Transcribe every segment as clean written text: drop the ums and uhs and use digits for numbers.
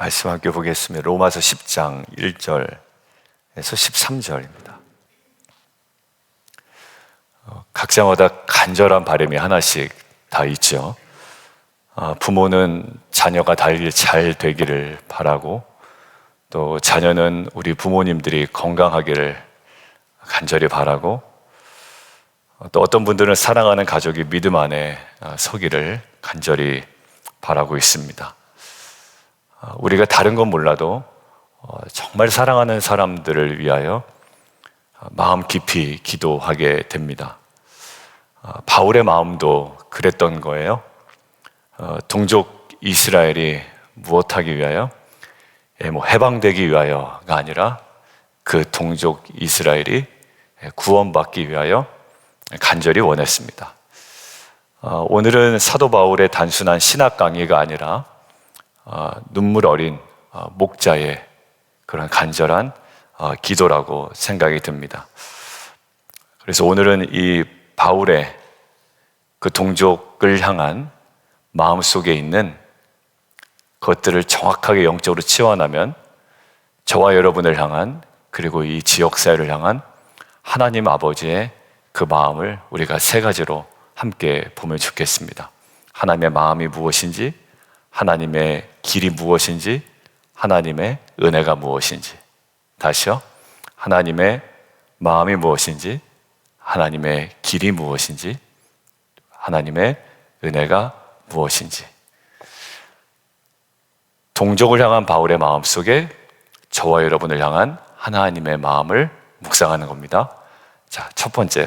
말씀 함께 보겠습니다. 로마서 10장 1절에서 13절입니다. 각자마다 간절한 바람이 하나씩 다 있죠. 부모는 자녀가 잘 되기를 바라고, 또 자녀는 우리 부모님들이 건강하기를 간절히 바라고, 또 어떤 분들은 사랑하는 가족이 믿음 안에 서기를 간절히 바라고 있습니다. 우리가 다른 건 몰라도 정말 사랑하는 사람들을 위하여 마음 깊이 기도하게 됩니다. 바울의 마음도 그랬던 거예요. 동족 이스라엘이 무엇하기 위하여? 해방되기 위하여가 아니라 그 동족 이스라엘이 구원받기 위하여 간절히 원했습니다. 오늘은 사도 바울의 단순한 신학 강의가 아니라 눈물 어린 목자의 그런 간절한 기도라고 생각이 듭니다. 그래서 오늘은 이 바울의 그 동족을 향한 마음속에 있는 것들을 정확하게 영적으로 치환하면 저와 여러분을 향한, 그리고 이 지역사회를 향한 하나님 아버지의 그 마음을 우리가 세 가지로 함께 보면 좋겠습니다. 하나님의 마음이 무엇인지, 하나님의 길이 무엇인지, 하나님의 은혜가 무엇인지. 다시요. 하나님의 마음이 무엇인지, 하나님의 길이 무엇인지, 하나님의 은혜가 무엇인지. 동족을 향한 바울의 마음속에 저와 여러분을 향한 하나님의 마음을 묵상하는 겁니다. 자, 첫 번째요.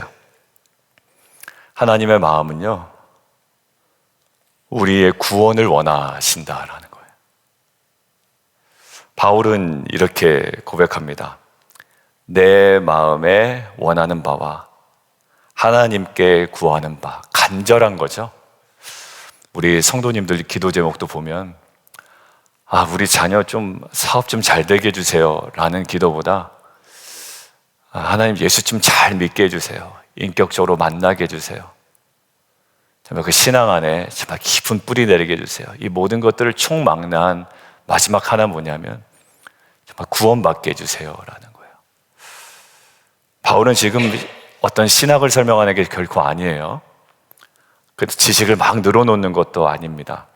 하나님의 마음은요, 우리의 구원을 원하신다라는 거예요. 바울은 이렇게 고백합니다. 내 마음에 원하는 바와 하나님께 구하는 바. 간절한 거죠. 우리 성도님들 기도 제목도 보면 우리 자녀 사업 좀 잘 되게 해주세요 라는 기도보다 하나님 예수 좀 잘 믿게 해주세요, 인격적으로 만나게 해주세요, 정말 그 신앙 안에 정말 깊은 뿌리 내리게 해주세요. 이 모든 것들을 총망라한 마지막 하나 뭐냐면 정말 구원받게 해주세요 라는 거예요. 바울은 지금 어떤 신학을 설명하는 게 결코 아니에요. 그 지식을 막 늘어놓는 것도 아닙니다.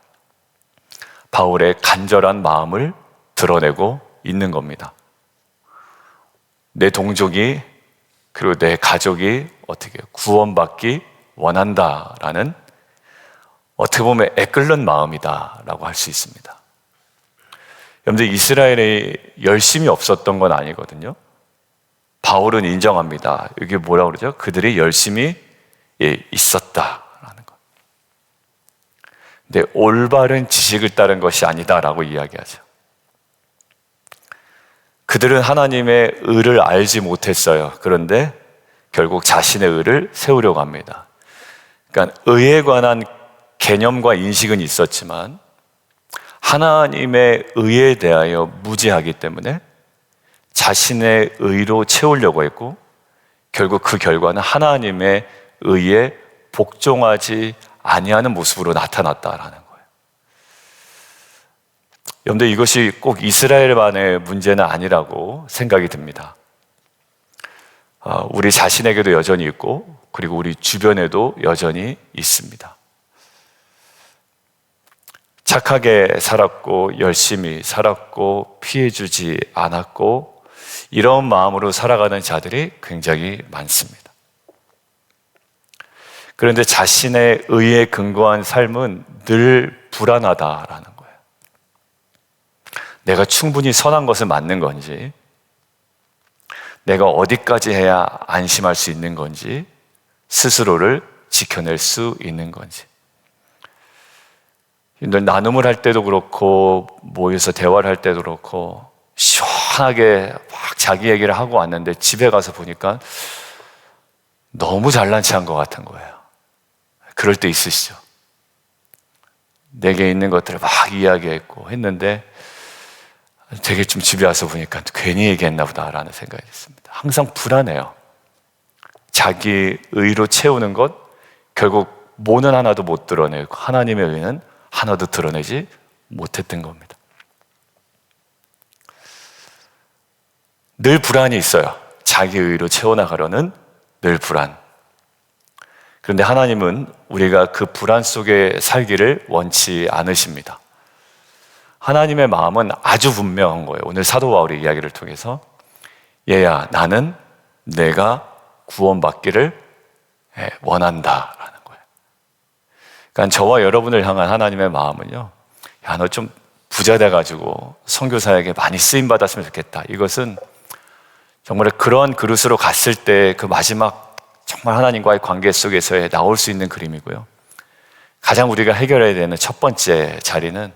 바울의 간절한 마음을 드러내고 있는 겁니다. 내 동족이, 그리고 내 가족이 어떻게 구원받기 원한다라는, 어떻게 보면 애끓는 마음이다라고 할 수 있습니다. 여러분들, 이스라엘에 열심이 없었던 건 아니거든요. 바울은 인정합니다. 이게 뭐라고 그러죠? 그들이 열심히 있었다라는 것. 근데 올바른 지식을 따른 것이 아니다라고 이야기하죠. 그들은 하나님의 의를 알지 못했어요. 그런데 결국 자신의 의를 세우려고 합니다. 그러니까 의에 관한 개념과 인식은 있었지만 하나님의 의에 대하여 무지하기 때문에 자신의 의로 채우려고 했고, 결국 그 결과는 하나님의 의에 복종하지 아니하는 모습으로 나타났다라는 거예요. 여러분들, 이것이 꼭 이스라엘만의 문제는 아니라고 생각이 듭니다. 우리 자신에게도 여전히 있고, 그리고 우리 주변에도 여전히 있습니다. 착하게 살았고, 열심히 살았고, 피해주지 않았고, 이런 마음으로 살아가는 자들이 굉장히 많습니다. 그런데 자신의 의에 근거한 삶은 늘 불안하다라는 거예요. 내가 충분히 선한 것을 맞는 건지, 내가 어디까지 해야 안심할 수 있는 건지, 스스로를 지켜낼 수 있는 건지. 나눔을 할 때도 그렇고, 모여서 대화를 할 때도 그렇고, 시원하게 막 자기 얘기를 하고 왔는데 집에 가서 보니까 너무 잘난 체한 것 같은 거예요. 그럴 때 있으시죠? 내게 있는 것들을 막 이야기했고 했는데 되게 좀 집에 와서 보니까 괜히 얘기했나 보다라는 생각이 듭니다. 항상 불안해요. 자기 의로 채우는 것, 결국 뭐는 하나도 못 드러내고 하나님의 의는 하나도 드러내지 못했던 겁니다. 늘 불안이 있어요. 자기 의로 채워나가려는 늘 불안. 그런데 하나님은 우리가 그 불안 속에 살기를 원치 않으십니다. 하나님의 마음은 아주 분명한 거예요. 오늘 사도 바울의 이야기를 통해서 얘야, 나는 내가 구원받기를 원한다라는 거예요. 그러니까 저와 여러분을 향한 하나님의 마음은요, 야, 너 좀 부자 돼가지고 선교사에게 많이 쓰임 받았으면 좋겠다. 이것은 정말 그런 그릇으로 갔을 때 그 마지막 정말 하나님과의 관계 속에서 나올 수 있는 그림이고요. 가장 우리가 해결해야 되는 첫 번째 자리는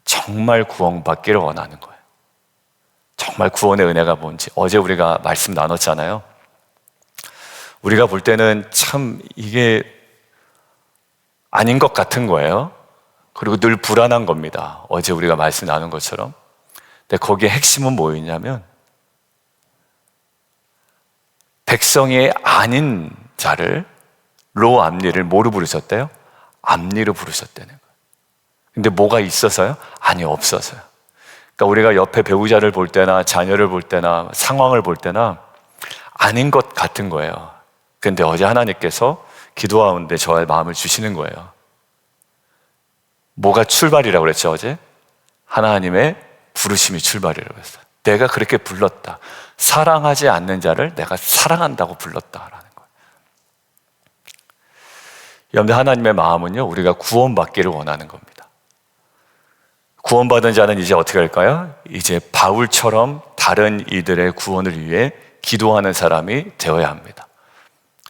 정말 구원받기를 원하는 거예요. 정말 구원의 은혜가 뭔지. 어제 우리가 말씀 나눴잖아요. 우리가 볼 때는 참 이게 아닌 것 같은 거예요. 그리고 늘 불안한 겁니다. 어제 우리가 말씀 나눈 것처럼. 근데 거기에 핵심은 뭐였냐면 백성이 아닌 자를 로 암리를 뭐로 부르셨대요? 암리로 부르셨다는 거예요. 근데 뭐가 있어서요? 아니, 없어서요. 그러니까 우리가 옆에 배우자를 볼 때나 자녀를 볼 때나 상황을 볼 때나 아닌 것 같은 거예요. 근데 어제 하나님께서 기도하는데 저의 마음을 주시는 거예요. 뭐가 출발이라고 그랬죠, 어제? 하나님의 부르심이 출발이라고 했어요. 내가 그렇게 불렀다. 사랑하지 않는 자를 내가 사랑한다고 불렀다라는 거예요. 여러분들, 하나님의 마음은요, 우리가 구원받기를 원하는 겁니다. 구원받은 자는 이제 어떻게 할까요? 이제 바울처럼 다른 이들의 구원을 위해 기도하는 사람이 되어야 합니다.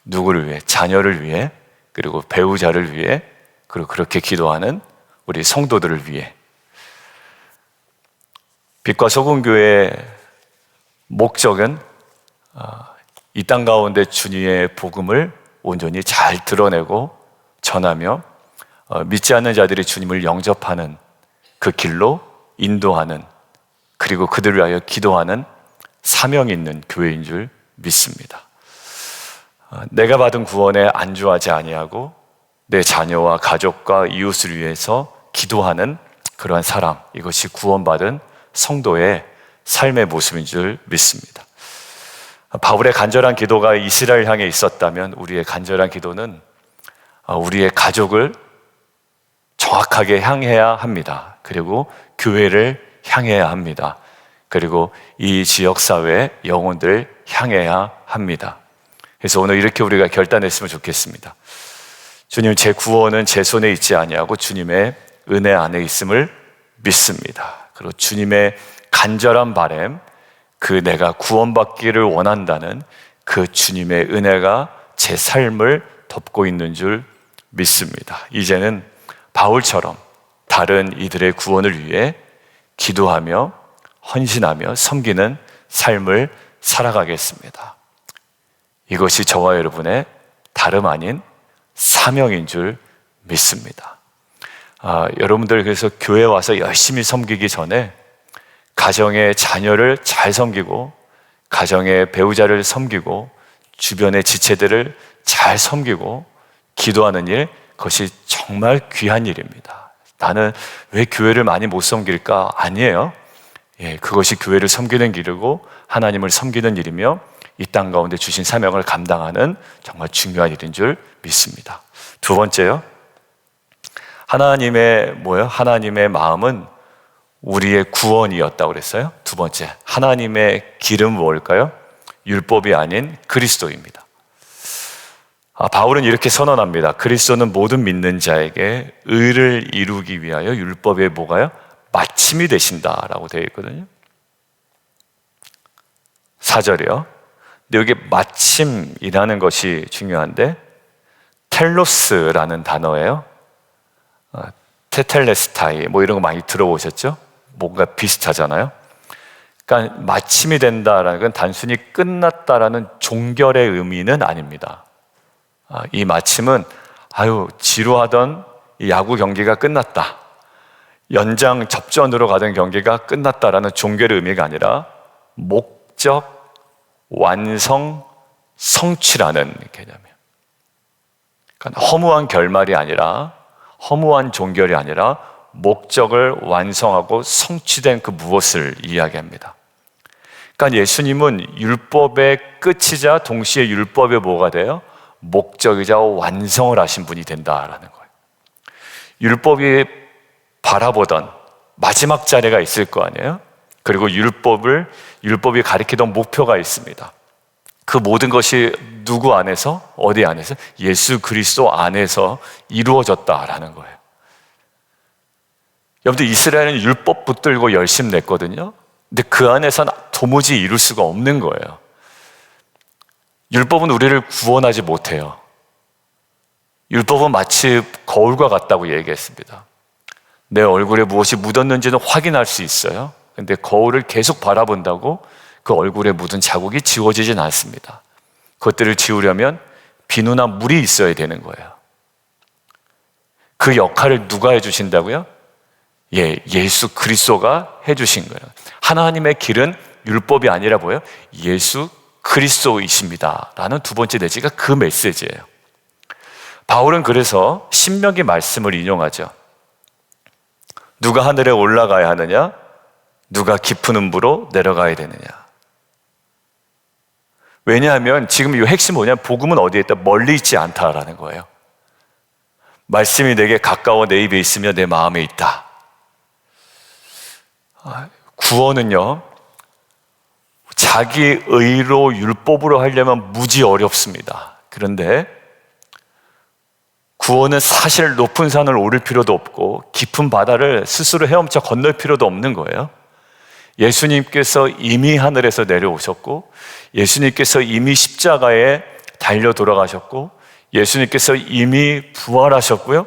누구를 위해? 자녀를 위해, 그리고 배우자를 위해, 그리고 그렇게 기도하는 우리 성도들을 위해. 빛과 소금 교회의 목적은 이 땅 가운데 주님의 복음을 온전히 잘 드러내고 전하며 믿지 않는 자들이 주님을 영접하는 그 길로 인도하는, 그리고 그들을 위하여 기도하는 사명이 있는 교회인 줄 믿습니다. 내가 받은 구원에 안주하지 아니하고 내 자녀와 가족과 이웃을 위해서 기도하는 그러한 사람, 이것이 구원받은 성도의 삶의 모습인 줄 믿습니다. 바울의 간절한 기도가 이스라엘 향해 있었다면 우리의 간절한 기도는 우리의 가족을 정확하게 향해야 합니다. 그리고 교회를 향해야 합니다. 그리고 이 지역사회의 영혼들을 향해야 합니다. 그래서 오늘 이렇게 우리가 결단했으면 좋겠습니다. 주님, 제 구원은 제 손에 있지 아니하고 주님의 은혜 안에 있음을 믿습니다. 그리고 주님의 간절한 바람, 그 내가 구원받기를 원한다는 그 주님의 은혜가 제 삶을 덮고 있는 줄 믿습니다. 이제는 바울처럼 다른 이들의 구원을 위해 기도하며 헌신하며 섬기는 삶을 살아가겠습니다. 이것이 저와 여러분의 다름 아닌 사명인 줄 믿습니다. 여러분들 그래서 교회 와서 열심히 섬기기 전에 가정의 자녀를 잘 섬기고 가정의 배우자를 섬기고 주변의 지체들을 잘 섬기고 기도하는 일, 그것이 정말 귀한 일입니다. 나는 왜 교회를 많이 못 섬길까? 아니에요. 그것이 교회를 섬기는 길이고 하나님을 섬기는 일이며 이 땅 가운데 주신 사명을 감당하는 정말 중요한 일인 줄 믿습니다. 두 번째요. 하나님의 마음은 우리의 구원이었다고 그랬어요. 두 번째, 하나님의 길은 뭘까요? 율법이 아닌 그리스도입니다. 바울은 이렇게 선언합니다. 그리스도는 모든 믿는 자에게 의를 이루기 위하여 율법의 뭐가요? 마침이 되신다라고 되어 있거든요. 4절이요. 근데 여기 마침이라는 것이 중요한데 텔로스라는 단어예요. 테텔레스타이 뭐 이런 거 많이 들어보셨죠? 뭔가 비슷하잖아요. 그러니까 마침이 된다라는 건 단순히 끝났다라는 종결의 의미는 아닙니다. 이 마침은 지루하던 이 야구 경기가 끝났다, 연장 접전으로 가던 경기가 끝났다라는 종결의 의미가 아니라 목적, 완성, 성취라는 개념이에요. 그러니까 허무한 결말이 아니라, 허무한 종결이 아니라 목적을 완성하고 성취된 그 무엇을 이야기합니다. 그러니까 예수님은 율법의 끝이자 동시에 율법의 뭐가 돼요? 목적이자 완성을 하신 분이 된다라는 거예요. 율법이 바라보던 마지막 자리가 있을 거 아니에요? 그리고 율법이 가리키던 목표가 있습니다. 그 모든 것이 누구 안에서? 어디 안에서? 예수 그리스도 안에서 이루어졌다라는 거예요. 여러분들, 이스라엘은 율법 붙들고 열심 냈거든요. 근데 그 안에서는 도무지 이룰 수가 없는 거예요. 율법은 우리를 구원하지 못해요. 율법은 마치 거울과 같다고 얘기했습니다. 내 얼굴에 무엇이 묻었는지는 확인할 수 있어요. 근데 거울을 계속 바라본다고 그 얼굴에 묻은 자국이 지워지진 않습니다. 그것들을 지우려면 비누나 물이 있어야 되는 거예요. 그 역할을 누가 해주신다고요? 예수 그리스도가 해주신 거예요. 하나님의 길은 율법이 아니라 뭐예요? 예수 그리스도이십니다 라는 두 번째 내지가 그 메시지예요. 바울은 그래서 신명기 말씀을 인용하죠. 누가 하늘에 올라가야 하느냐? 누가 깊은 음부로 내려가야 되느냐? 왜냐하면 지금 이 핵심이 뭐냐면 복음은 어디에 있다? 멀리 있지 않다라는 거예요. 말씀이 내게 가까워 내 입에 있으며 내 마음에 있다. 구원은요, 자기 의로 율법으로 하려면 무지 어렵습니다. 그런데 구원은 사실 높은 산을 오를 필요도 없고 깊은 바다를 스스로 헤엄쳐 건널 필요도 없는 거예요. 예수님께서 이미 하늘에서 내려오셨고, 예수님께서 이미 십자가에 달려 돌아가셨고, 예수님께서 이미 부활하셨고요.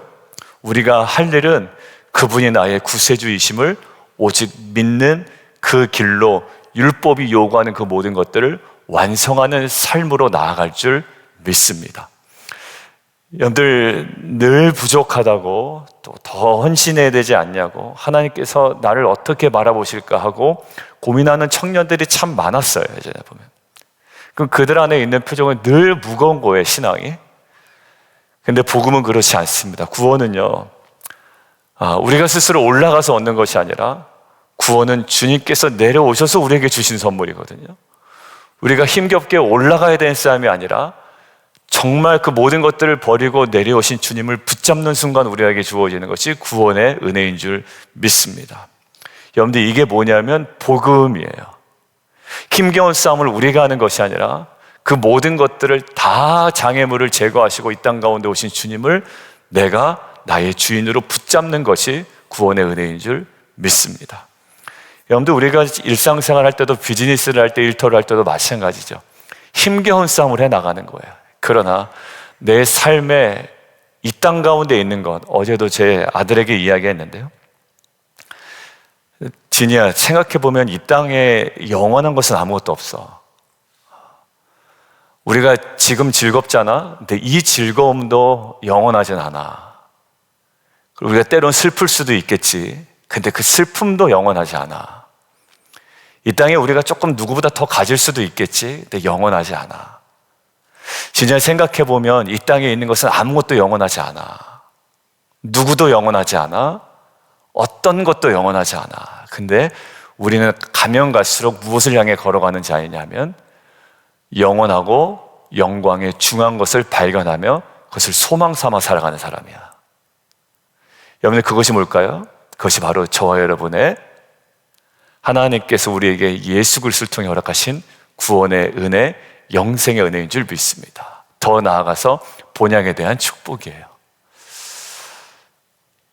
우리가 할 일은 그분이 나의 구세주이심을 오직 믿는 그 길로 율법이 요구하는 그 모든 것들을 완성하는 삶으로 나아갈 줄 믿습니다. 여러분들, 늘 부족하다고 또 더 헌신해야 되지 않냐고, 하나님께서 나를 어떻게 바라보실까 하고 고민하는 청년들이 참 많았어요. 예전에 보면. 그럼 그들 안에 있는 표정은 늘 무거운 거예요, 신앙이. 근데 복음은 그렇지 않습니다. 구원은요, 우리가 스스로 올라가서 얻는 것이 아니라 구원은 주님께서 내려오셔서 우리에게 주신 선물이거든요. 우리가 힘겹게 올라가야 되는 싸움이 아니라 정말 그 모든 것들을 버리고 내려오신 주님을 붙잡는 순간 우리에게 주어지는 것이 구원의 은혜인 줄 믿습니다. 여러분들, 이게 뭐냐면 복음이에요. 힘겨운 싸움을 우리가 하는 것이 아니라 그 모든 것들을 다 장애물을 제거하시고 이 땅 가운데 오신 주님을 내가 나의 주인으로 붙잡는 것이 구원의 은혜인 줄 믿습니다. 여러분들, 우리가 일상생활 할 때도 비즈니스를 할 때, 일터를 할 때도 마찬가지죠. 힘겨운 싸움을 해 나가는 거예요. 그러나 내 삶에 이 땅 가운데 있는 것, 어제도 제 아들에게 이야기했는데요. 진이야, 생각해보면 이 땅에 영원한 것은 아무것도 없어. 우리가 지금 즐겁잖아. 근데 이 즐거움도 영원하진 않아. 그리고 우리가 때론 슬플 수도 있겠지. 근데 그 슬픔도 영원하지 않아. 이 땅에 우리가 조금 누구보다 더 가질 수도 있겠지. 근데 영원하지 않아. 진짜 생각해보면 이 땅에 있는 것은 아무것도 영원하지 않아. 누구도 영원하지 않아. 어떤 것도 영원하지 않아. 근데 우리는 가면 갈수록 무엇을 향해 걸어가는 자이냐면 영원하고 영광의 중요한 것을 발견하며 그것을 소망 삼아 살아가는 사람이야. 여러분들, 그것이 뭘까요? 그것이 바로 저와 여러분의 하나님께서 우리에게 예수 그리스도를 통해 허락하신 구원의 은혜, 영생의 은혜인 줄 믿습니다. 더 나아가서 본향에 대한 축복이에요.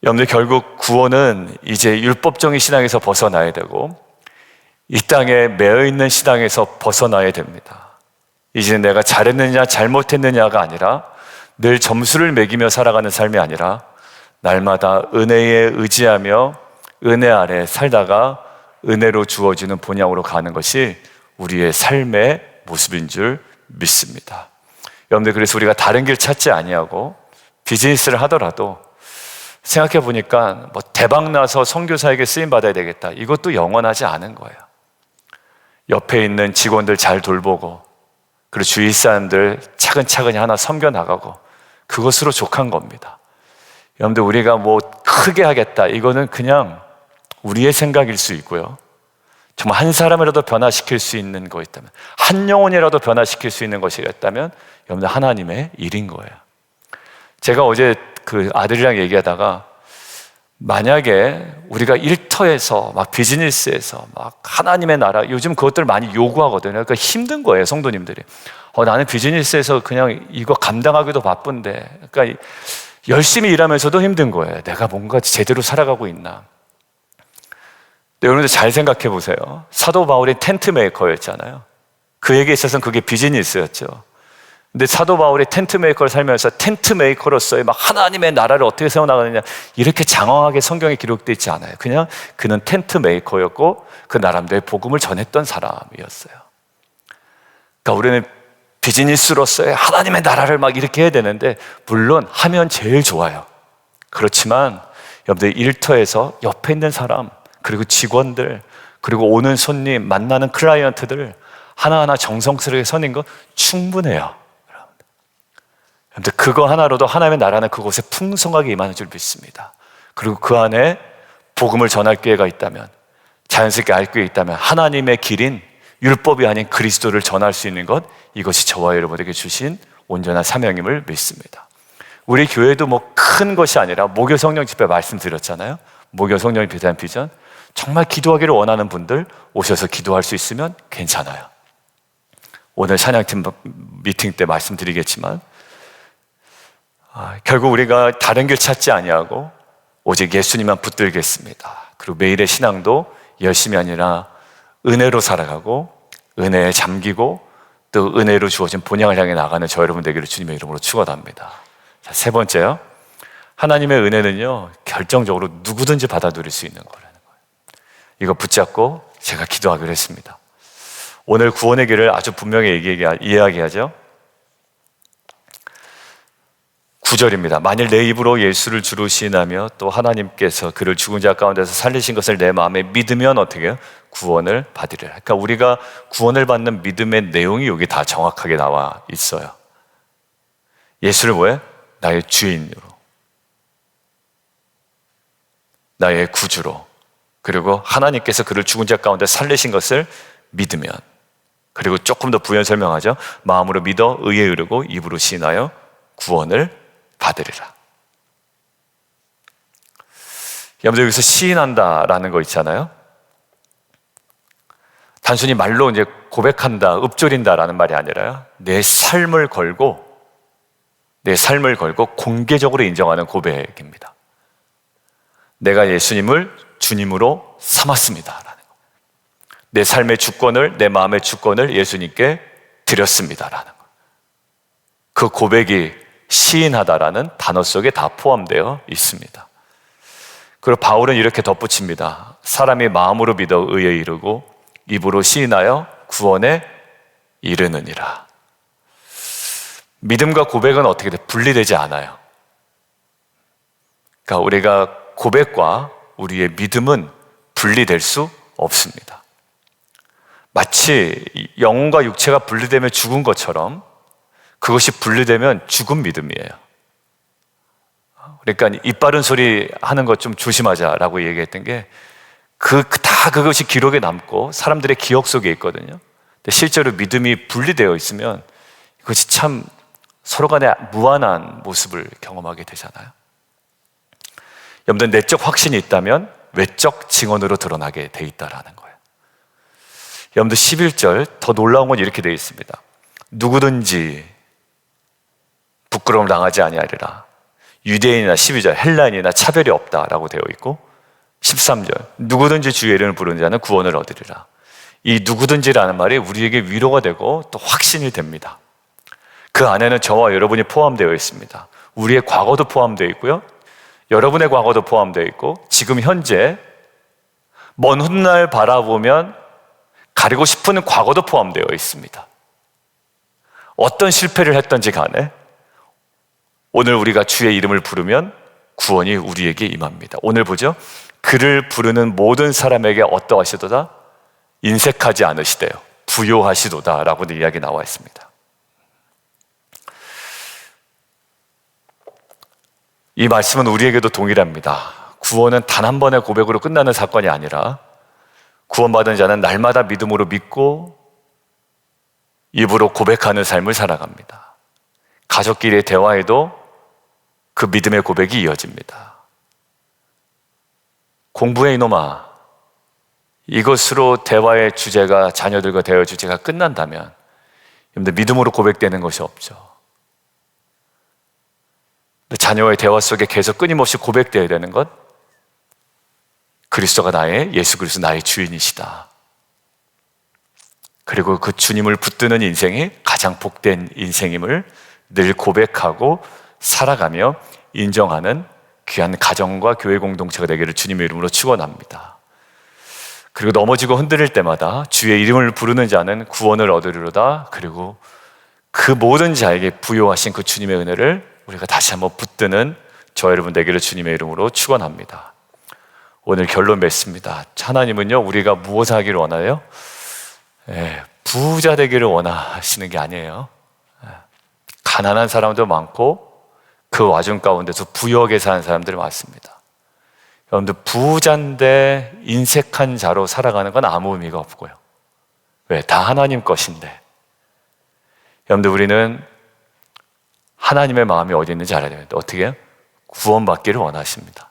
여러분들, 결국 구원은 이제 율법적인 신앙에서 벗어나야 되고 이 땅에 매여있는 신앙에서 벗어나야 됩니다. 이제 내가 잘했느냐 잘못했느냐가 아니라 늘 점수를 매기며 살아가는 삶이 아니라 날마다 은혜에 의지하며 은혜 아래 살다가 은혜로 주어지는 본향으로 가는 것이 우리의 삶의 모습인 줄 믿습니다. 여러분들, 그래서 우리가 다른 길 찾지 아니하고 비즈니스를 하더라도 생각해 보니까 뭐 대박 나서 선교사에게 쓰임 받아야 되겠다, 이것도 영원하지 않은 거예요. 옆에 있는 직원들 잘 돌보고 그리고 주위 사람들 차근차근히 하나 섬겨 나가고 그것으로 족한 겁니다. 여러분들, 우리가 뭐 크게 하겠다, 이거는 그냥 우리의 생각일 수 있고요. 정말 한 사람이라도 변화시킬 수 있는 거 있다면, 한 영혼이라도 변화시킬 수 있는 것이 있다면 여러분들 하나님의 일인 거예요. 제가 어제 그 아들이랑 얘기하다가 만약에 우리가 일터에서 막 비즈니스에서 막 하나님의 나라, 요즘 그것들 많이 요구하거든요. 그러니까 힘든 거예요, 성도님들이. 나는 비즈니스에서 그냥 이거 감당하기도 바쁜데, 그러니까 열심히 일하면서도 힘든 거예요. 내가 뭔가 제대로 살아가고 있나. 근데 여러분들 잘 생각해 보세요. 사도 바울이 텐트 메이커였잖아요. 그에게 있어서는 그게 비즈니스였죠. 근데 사도 바울이 텐트 메이커를 살면서 텐트 메이커로서의 막 하나님의 나라를 어떻게 세워나가느냐, 이렇게 장황하게 성경에 기록되어 있지 않아요. 그냥 그는 텐트 메이커였고 그 나름대로 복음을 전했던 사람이었어요. 그러니까 우리는 비즈니스로서의 하나님의 나라를 막 이렇게 해야 되는데, 물론 하면 제일 좋아요. 그렇지만 여러분들 일터에서 옆에 있는 사람, 그리고 직원들, 그리고 오는 손님, 만나는 클라이언트들 하나하나 정성스럽게 서는 건 충분해요. 여러분들 그거 하나로도 하나님의 나라는 그곳에 풍성하게 임하는 줄 믿습니다. 그리고 그 안에 복음을 전할 기회가 있다면, 자연스럽게 알 기회가 있다면 하나님의 길인 율법이 아닌 그리스도를 전할 수 있는 것, 이것이 저와 여러분에게 주신 온전한 사명임을 믿습니다. 우리 교회도 뭐 큰 것이 아니라 목요 성령 집회 말씀드렸잖아요. 목요 성령에 대한 비전, 정말 기도하기를 원하는 분들 오셔서 기도할 수 있으면 괜찮아요. 오늘 찬양팀 미팅 때 말씀드리겠지만 결국 우리가 다른 길 찾지 아니하고 오직 예수님만 붙들겠습니다. 그리고 매일의 신앙도 열심이 아니라 은혜로 살아가고 은혜에 잠기고 또 은혜로 주어진 본향을 향해 나가는 저 여러분 되기를 주님의 이름으로 축원합니다. 자, 세 번째요. 하나님의 은혜는요, 결정적으로 누구든지 받아들일 수 있는 거라는 거예요. 이거 붙잡고 제가 기도하기로 했습니다. 오늘 구원의 길을 아주 분명히 이야기하죠. 9절입니다. 만일 내 입으로 예수를 주로 시인하며 또 하나님께서 그를 죽은 자 가운데서 살리신 것을 내 마음에 믿으면 어떻게 해요? 구원을 받으리라. 그러니까 우리가 구원을 받는 믿음의 내용이 여기 다 정확하게 나와 있어요. 예수를 뭐해? 나의 주인으로, 나의 구주로, 그리고 하나님께서 그를 죽은 자 가운데 살리신 것을 믿으면, 그리고 조금 더 부연 설명하죠. 마음으로 믿어 의에 이르고 입으로 시인하여 구원을 받으리라. 여러분들 여기서 시인한다라는 거 있잖아요. 단순히 말로 이제 고백한다, 읊조린다라는 말이 아니라요, 내 삶을 걸고 공개적으로 인정하는 고백입니다. 내가 예수님을 주님으로 삼았습니다라는 거. 내 삶의 주권을, 내 마음의 주권을 예수님께 드렸습니다라는 거. 그 고백이 시인하다라는 단어 속에 다 포함되어 있습니다. 그리고 바울은 이렇게 덧붙입니다. 사람이 마음으로 믿어 의에 이르고 입으로 시인하여 구원에 이르느니라. 믿음과 고백은 어떻게 돼? 분리되지 않아요. 그러니까 우리가 고백과 우리의 믿음은 분리될 수 없습니다. 마치 영혼과 육체가 분리되면 죽은 것처럼 그것이 분리되면 죽은 믿음이에요. 그러니까 입 바른 소리 하는 것 좀 조심하자라고 얘기했던 게 그것이 기록에 남고 사람들의 기억 속에 있거든요. 근데 실제로 믿음이 분리되어 있으면 그것이 참 서로 간에 무한한 모습을 경험하게 되잖아요. 여러분들 내적 확신이 있다면 외적 증언으로 드러나게 돼 있다라는 거예요. 여러분들 11절 더 놀라운 건 이렇게 되어 있습니다. 누구든지 부끄러움을 당하지 아니하리라. 유대인이나 12절 헬라인이나 차별이 없다라고 되어 있고 13절 누구든지 주의 이름을 부르는 자는 구원을 얻으리라. 이 누구든지라는 말이 우리에게 위로가 되고 또 확신이 됩니다. 그 안에는 저와 여러분이 포함되어 있습니다. 우리의 과거도 포함되어 있고요, 여러분의 과거도 포함되어 있고, 지금 현재 먼 훗날 바라보면 가리고 싶은 과거도 포함되어 있습니다. 어떤 실패를 했던지 간에 오늘 우리가 주의 이름을 부르면 구원이 우리에게 임합니다. 오늘 보죠. 그를 부르는 모든 사람에게 어떠하시도다? 인색하지 않으시대요. 부요하시도다 라고 이야기 나와 있습니다. 이 말씀은 우리에게도 동일합니다. 구원은 단 한 번의 고백으로 끝나는 사건이 아니라 구원받은 자는 날마다 믿음으로 믿고 입으로 고백하는 삶을 살아갑니다. 가족끼리의 대화에도 그 믿음의 고백이 이어집니다. 공부해 이놈아, 이것으로 대화의 주제가, 자녀들과 대화의 주제가 끝난다면 여러분들 믿음으로 고백되는 것이 없죠. 자녀와의 대화 속에 계속 끊임없이 고백되어야 되는 것, 그리스도가 예수 그리스도 나의 주인이시다. 그리고 그 주님을 붙드는 인생이 가장 복된 인생임을 늘 고백하고 살아가며 인정하는 귀한 가정과 교회 공동체가 되기를 주님의 이름으로 축원합니다. 그리고 넘어지고 흔들릴 때마다 주의 이름을 부르는 자는 구원을 얻으리로다. 그리고 그 모든 자에게 부여하신 그 주님의 은혜를 우리가 다시 한번 붙드는 저 여러분 되기를 주님의 이름으로 축원합니다. 오늘 결론 맺습니다. 하나님은요, 우리가 무엇을 하기를 원하요? 부자 되기를 원하시는 게 아니에요. 가난한 사람도 많고 그 와중 가운데서 부유하게 사는 사람들이 많습니다. 여러분들 부자인데 인색한 자로 살아가는 건 아무 의미가 없고요. 왜? 다 하나님 것인데. 여러분들 우리는 하나님의 마음이 어디 있는지 알아야 됩니다. 어떻게 해요? 구원받기를 원하십니다.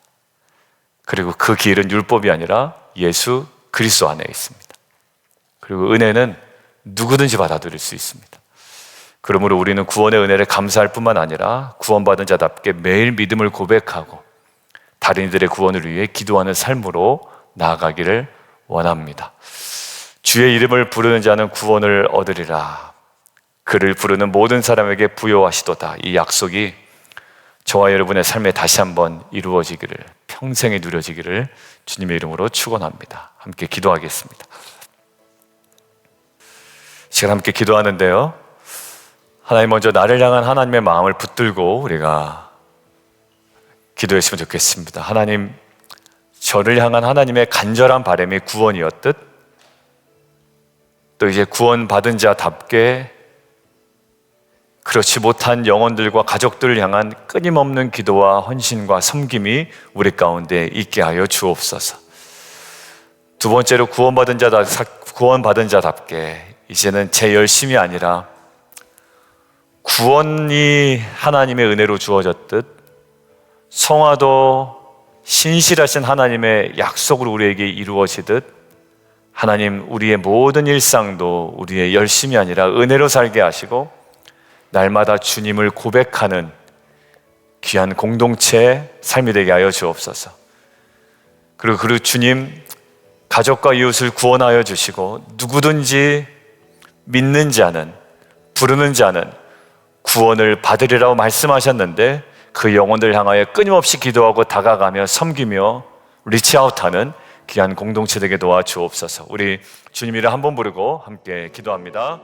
그리고 그 길은 율법이 아니라 예수 그리스도 안에 있습니다. 그리고 은혜는 누구든지 받아들일 수 있습니다. 그러므로 우리는 구원의 은혜를 감사할 뿐만 아니라 구원받은 자답게 매일 믿음을 고백하고 다른 이들의 구원을 위해 기도하는 삶으로 나아가기를 원합니다. 주의 이름을 부르는 자는 구원을 얻으리라. 그를 부르는 모든 사람에게 부여하시도다. 이 약속이 저와 여러분의 삶에 다시 한번 이루어지기를, 평생에 누려지기를 주님의 이름으로 축원합니다. 함께 기도하겠습니다. 시간 함께 기도하는데요, 하나님 먼저 나를 향한 하나님의 마음을 붙들고 우리가 기도했으면 좋겠습니다. 하나님, 저를 향한 하나님의 간절한 바람이 구원이었듯 또 이제 구원받은 자답게 그렇지 못한 영혼들과 가족들을 향한 끊임없는 기도와 헌신과 섬김이 우리 가운데 있게 하여 주옵소서. 두 번째로 구원받은 자답게 이제는 제 열심이 아니라 구원이 하나님의 은혜로 주어졌듯 성화도 신실하신 하나님의 약속으로 우리에게 이루어지듯 하나님, 우리의 모든 일상도 우리의 열심이 아니라 은혜로 살게 하시고 날마다 주님을 고백하는 귀한 공동체의 삶이 되게 하여 주옵소서. 그리고 그 주님, 가족과 이웃을 구원하여 주시고 누구든지 믿는 자는, 부르는 자는 구원을 받으리라고 말씀하셨는데 그 영혼들 향하여 끊임없이 기도하고 다가가며 섬기며 리치아웃하는 귀한 공동체 되게 도와주옵소서. 우리 주님 이름 한번 부르고 함께 기도합니다.